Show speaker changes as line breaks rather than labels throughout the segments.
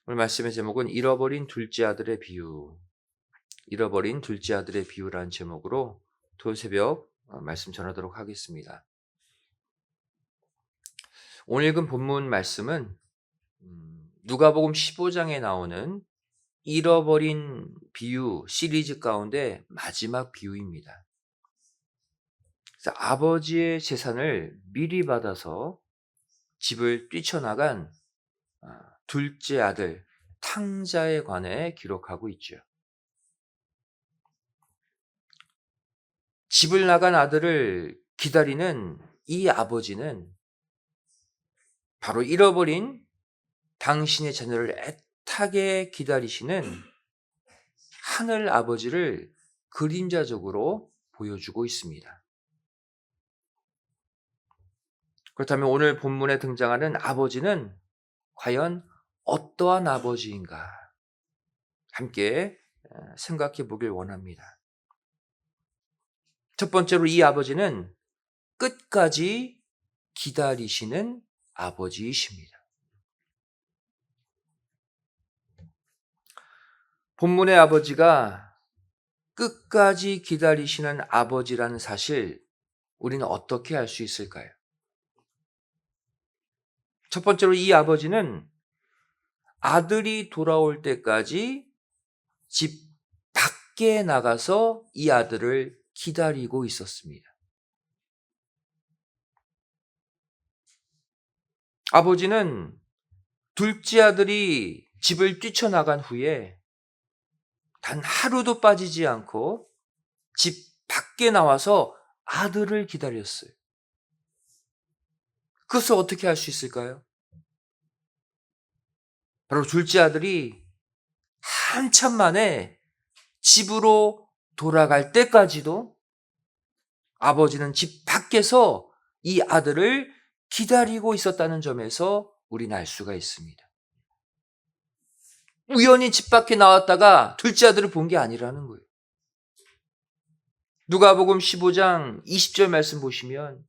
오늘 말씀의 제목은 잃어버린 둘째 아들의 비유, 잃어버린 둘째 아들의 비유라는 제목으로 토요일 새벽 말씀 전하도록 하겠습니다. 오늘 읽은 본문 말씀은 누가복음 15장에 나오는 잃어버린 비유 시리즈 가운데 마지막 비유입니다. 그래서 아버지의 재산을 미리 받아서 집을 뛰쳐나간 둘째 아들 탕자에 관해 기록하고 있죠. 집을 나간 아들을 기다리는 이 아버지는 바로 잃어버린 당신의 자녀를 애타게 기다리시는 하늘 아버지를 그림자적으로 보여주고 있습니다. 그렇다면 오늘 본문에 등장하는 아버지는 과연 어떠한 아버지인가? 함께 생각해 보길 원합니다. 첫 번째로 이 아버지는 끝까지 기다리시는 아버지이십니다. 본문의 아버지가 끝까지 기다리시는 아버지라는 사실, 우리는 어떻게 알 수 있을까요? 첫 번째로 이 아버지는 아들이 돌아올 때까지 집 밖에 나가서 이 아들을 기다리고 있었습니다. 아버지는 둘째 아들이 집을 뛰쳐나간 후에 단 하루도 빠지지 않고 집 밖에 나와서 아들을 기다렸어요. 그것을 어떻게 할 수 있을까요? 바로 둘째 아들이 한참 만에 집으로 돌아갈 때까지도 아버지는 집 밖에서 이 아들을 기다리고 있었다는 점에서 우리는 알 수가 있습니다. 우연히 집 밖에 나왔다가 둘째 아들을 본 게 아니라는 거예요. 누가복음 15장 20절 말씀 보시면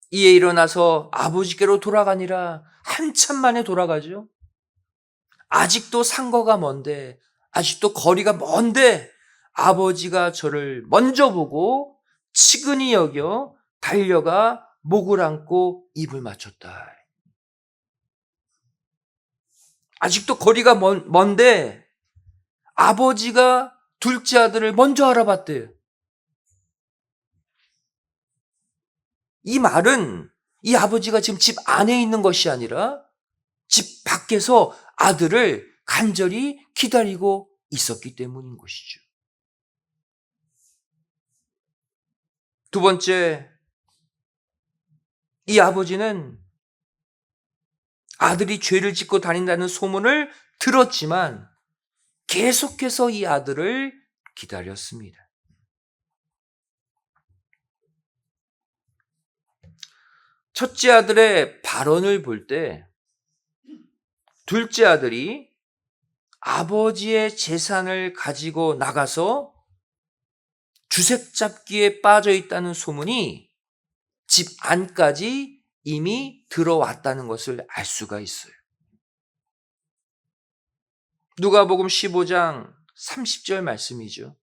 이에 일어나서 아버지께로 돌아가니라. 한참 만에 돌아가죠. 아직도 상거가 먼데, 아직도 거리가 먼데 아버지가 저를 먼저 보고 치근히 여겨 달려가 목을 안고 입을 맞췄다. 아직도 거리가 먼데 아버지가 둘째 아들을 먼저 알아봤대요. 이 말은 이 아버지가 지금 집 안에 있는 것이 아니라 집 밖에서 아들을 간절히 기다리고 있었기 때문인 것이죠. 두 번째, 이 아버지는 아들이 죄를 짓고 다닌다는 소문을 들었지만 계속해서 이 아들을 기다렸습니다. 첫째 아들의 발언을 볼 때 둘째 아들이 아버지의 재산을 가지고 나가서 주색 잡기에 빠져 있다는 소문이 집 안까지 이미 들어왔다는 것을 알 수가 있어요. 누가복음 15장 30절 말씀이죠.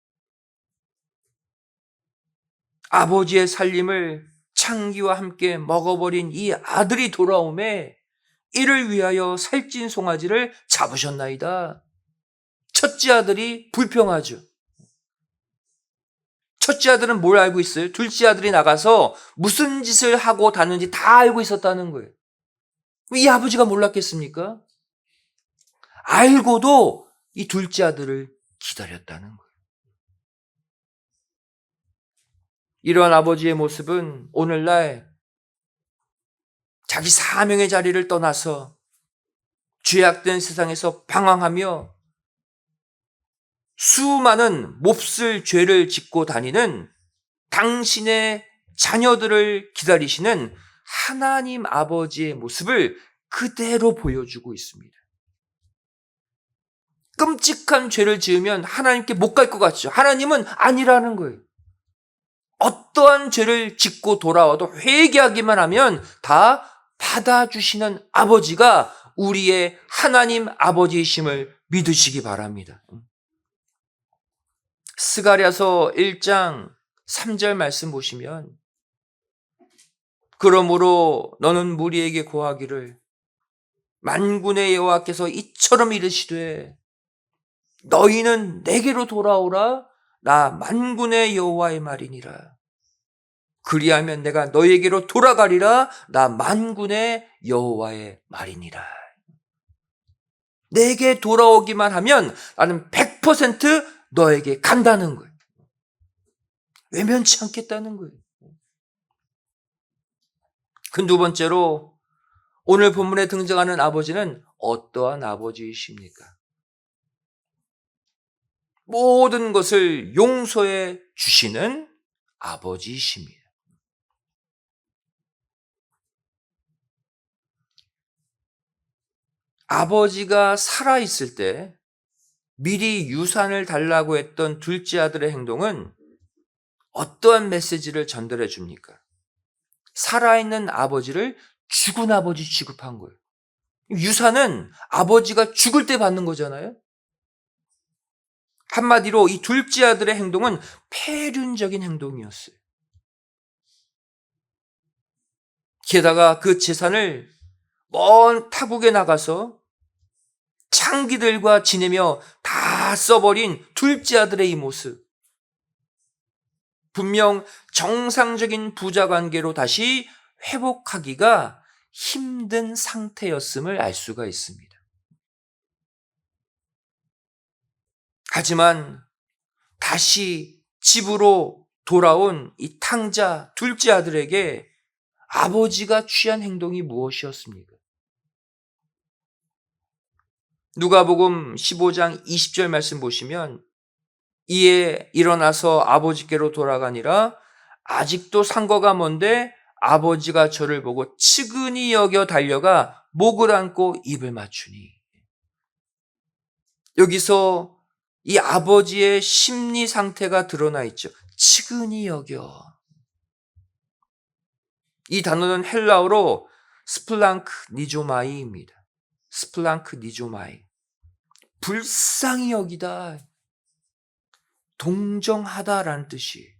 아버지의 살림을 창기와 함께 먹어버린 이 아들이 돌아오매 이를 위하여 살찐 송아지를 잡으셨나이다. 첫째 아들이 불평하죠. 첫째 아들은 뭘 알고 있어요? 둘째 아들이 나가서 무슨 짓을 하고 다는지 다 알고 있었다는 거예요. 왜 이 아버지가 몰랐겠습니까? 알고도 이 둘째 아들을 기다렸다는 거예요. 이러한 아버지의 모습은 오늘날 자기 사명의 자리를 떠나서 죄악된 세상에서 방황하며 수많은 몹쓸 죄를 짓고 다니는 당신의 자녀들을 기다리시는 하나님 아버지의 모습을 그대로 보여주고 있습니다. 끔찍한 죄를 지으면 하나님께 못 갈 것 같죠. 하나님은 아니라는 거예요. 어떠한 죄를 짓고 돌아와도 회개하기만 하면 다 받아주시는 아버지가 우리의 하나님 아버지이심을 믿으시기 바랍니다. 스가랴서 1장 3절 말씀 보시면, 그러므로 너는 무리에게 고하기를 만군의 여호와께서 이처럼 이르시되 너희는 내게로 돌아오라. 나 만군의 여호와의 말이니라. 그리하면 내가 너희에게로 돌아가리라. 나 만군의 여호와의 말이니라. 내게 돌아오기만 하면 나는 100% 너에게 간다는 거예요. 외면치 않겠다는 거예요. 그 두 번째로 오늘 본문에 등장하는 아버지는 어떠한 아버지이십니까? 모든 것을 용서해 주시는 아버지이십니다. 아버지가 살아있을 때 미리 유산을 달라고 했던 둘째 아들의 행동은 어떠한 메시지를 전달해 줍니까? 살아있는 아버지를 죽은 아버지 취급한 거예요. 유산은 아버지가 죽을 때 받는 거잖아요. 한마디로 이 둘째 아들의 행동은 폐륜적인 행동이었어요. 게다가 그 재산을 먼 타국에 나가서 창기들과 지내며 다 써버린 둘째 아들의 이 모습. 분명 정상적인 부자 관계로 다시 회복하기가 힘든 상태였음을 알 수가 있습니다. 하지만 다시 집으로 돌아온 이 탕자 둘째 아들에게 아버지가 취한 행동이 무엇이었습니까? 누가복음 15장 20절 말씀 보시면, 이에 일어나서 아버지께로 돌아가니라. 아직도 상거가 먼데 아버지가 저를 보고 측은히 여겨 달려가 목을 안고 입을 맞추니. 여기서 이 아버지의 심리 상태가 드러나 있죠. 측은히 여겨. 이 단어는 헬라어로 스플랑크 니조마이입니다. 스플랑크 니조마이. 불쌍히 여기다, 동정하다라는 뜻이에요.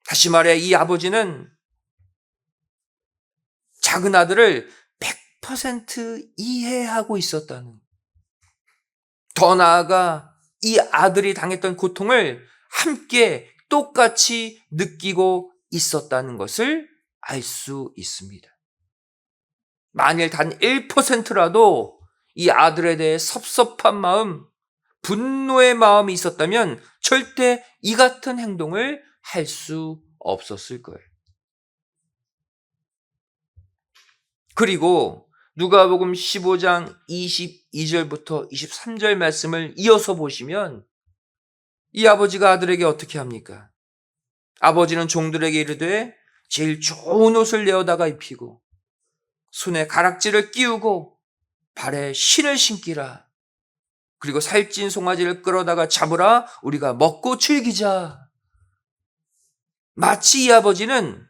다시 말해 이 아버지는 작은 아들을 100% 이해하고 있었다는 거예요. 더 나아가 이 아들이 당했던 고통을 함께 똑같이 느끼고 있었다는 것을 알 수 있습니다. 만일 단 1%라도 이 아들에 대해 섭섭한 마음, 분노의 마음이 있었다면 절대 이 같은 행동을 할 수 없었을 거예요. 그리고 누가복음 15장 22절부터 23절 말씀을 이어서 보시면 이 아버지가 아들에게 어떻게 합니까? 아버지는 종들에게 이르되 제일 좋은 옷을 내어다가 입히고 손에 가락지를 끼우고 발에 신을 신기라. 그리고 살찐 송아지를 끌어다가 잡으라. 우리가 먹고 즐기자. 마치 이 아버지는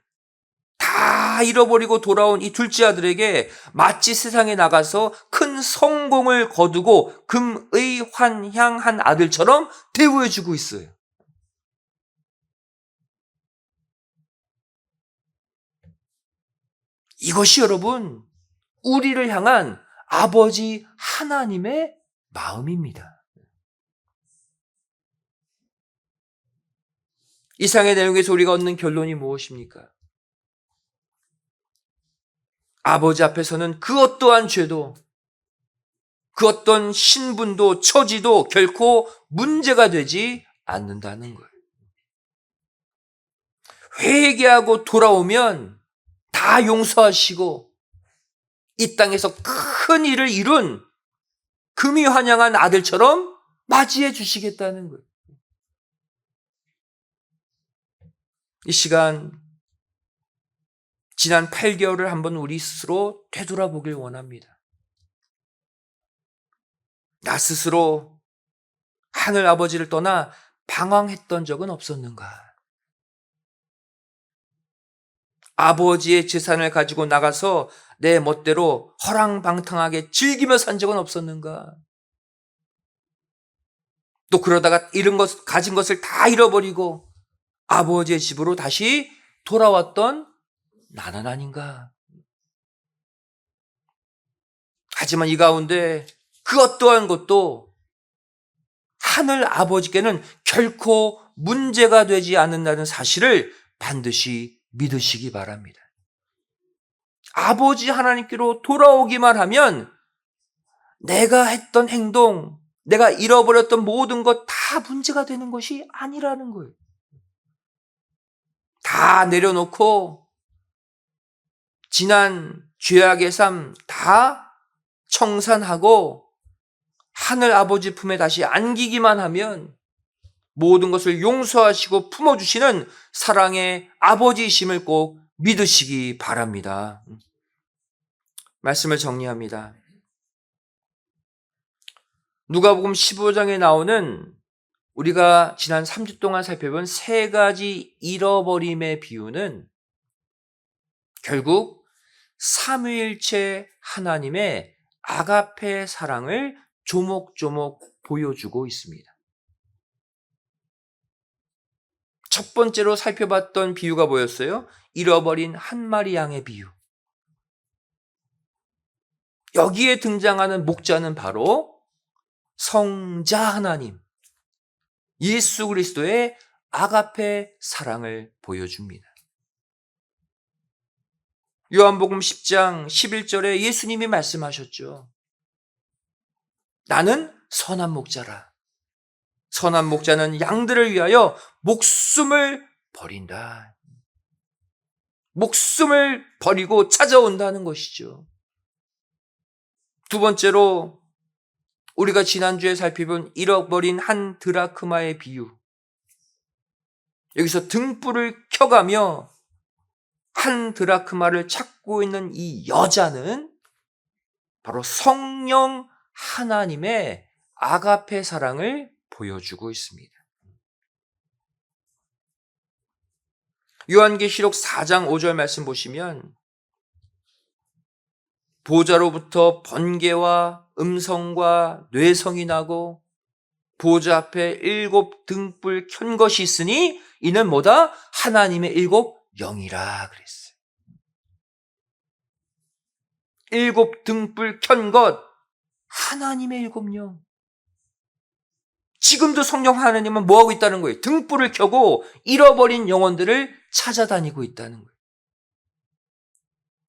다 잃어버리고 돌아온 이 둘째 아들에게 마치 세상에 나가서 큰 성공을 거두고 금의 환향한 아들처럼 대우해주고 있어요. 이것이 여러분, 우리를 향한 아버지 하나님의 마음입니다. 이상의 내용에서 우리가 얻는 결론이 무엇입니까? 아버지 앞에서는 그 어떠한 죄도, 그 어떤 신분도 처지도 결코 문제가 되지 않는다는 거예요. 회개하고 돌아오면 다 용서하시고 이 땅에서 큰 일을 이룬 금이 환영한 아들처럼 맞이해 주시겠다는 거예요. 이 시간 지난 8개월을 한번 우리 스스로 되돌아보길 원합니다. 나 스스로 하늘 아버지를 떠나 방황했던 적은 없었는가? 아버지의 재산을 가지고 나가서 내 멋대로 허랑방탕하게 즐기며 산 적은 없었는가? 또 그러다가 가진 것을 다 잃어버리고 아버지의 집으로 다시 돌아왔던 나는 아닌가? 하지만 이 가운데 그 어떠한 것도 하늘 아버지께는 결코 문제가 되지 않는다는 사실을 반드시 믿으시기 바랍니다. 아버지 하나님께로 돌아오기만 하면 내가 했던 행동, 내가 잃어버렸던 모든 것 다 문제가 되는 것이 아니라는 거예요. 다 내려놓고 지난 죄악의 삶 다 청산하고 하늘 아버지 품에 다시 안기기만 하면 모든 것을 용서하시고 품어주시는 사랑의 아버지이심을 꼭 믿으시기 바랍니다. 말씀을 정리합니다. 누가복음 15장에 나오는 우리가 지난 3주 동안 살펴본 세 가지 잃어버림의 비유는 결국 삼위일체 하나님의 아가페 사랑을 조목조목 보여주고 있습니다. 첫 번째로 살펴봤던 비유가 뭐였어요? 잃어버린 한 마리 양의 비유. 여기에 등장하는 목자는 바로 성자 하나님, 예수 그리스도의 아가페 사랑을 보여줍니다. 요한복음 10장 11절에 예수님이 말씀하셨죠. 나는 선한 목자라. 선한 목자는 양들을 위하여 목숨을 버린다. 목숨을 버리고 찾아온다는 것이죠. 두 번째로 우리가 지난주에 살펴본 잃어버린 한 드라크마의 비유. 여기서 등불을 켜가며 한 드라크마를 찾고 있는 이 여자는 바로 성령 하나님의 아가페 사랑을 보여주고 있습니다. 요한계시록 4장 5절 말씀 보시면 보좌로부터 번개와 음성과 뇌성이 나고 보좌 앞에 7 등불 켠 것이 있으니 이는 뭐다? 하나님의 7 영이라 그랬어요. 7 등불 켠 것, 하나님의 7 영. 지금도 성령 하나님은 뭐하고 있다는 거예요? 등불을 켜고 잃어버린 영혼들을 찾아다니고 있다는 거예요.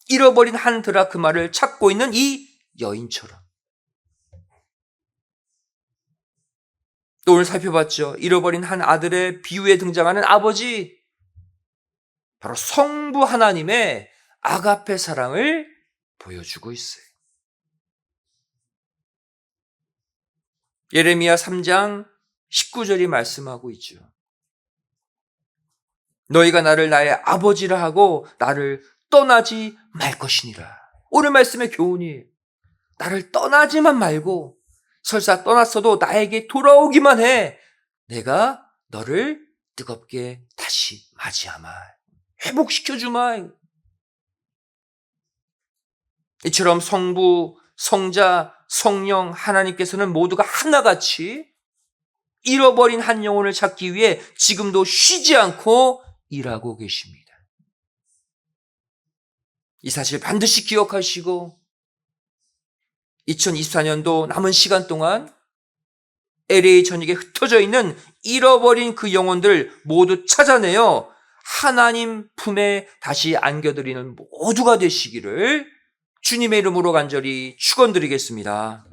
잃어버린 한 드라크마를 찾고 있는 이 여인처럼. 또 오늘 살펴봤죠. 잃어버린 한 아들의 비유에 등장하는 아버지, 바로 성부 하나님의 아가페 사랑을 보여주고 있어요. 예레미야 3장 19절이 말씀하고 있죠. 너희가 나를 나의 아버지라 하고 나를 떠나지 말 것이니라. 오늘 말씀의 교훈이에요. 나를 떠나지만 말고 설사 떠났어도 나에게 돌아오기만 해. 내가 너를 뜨겁게 다시 맞이하마. 회복시켜주마. 이처럼 성부, 성자, 성령 하나님께서는 모두가 하나같이 잃어버린 한 영혼을 찾기 위해 지금도 쉬지 않고 일하고 계십니다. 이 사실 반드시 기억하시고 2024년도 남은 시간 동안 LA 전역에 흩어져 있는 잃어버린 그 영혼들 모두 찾아내어 하나님 품에 다시 안겨드리는 모두가 되시기를 주님의 이름으로 간절히 축원드리겠습니다.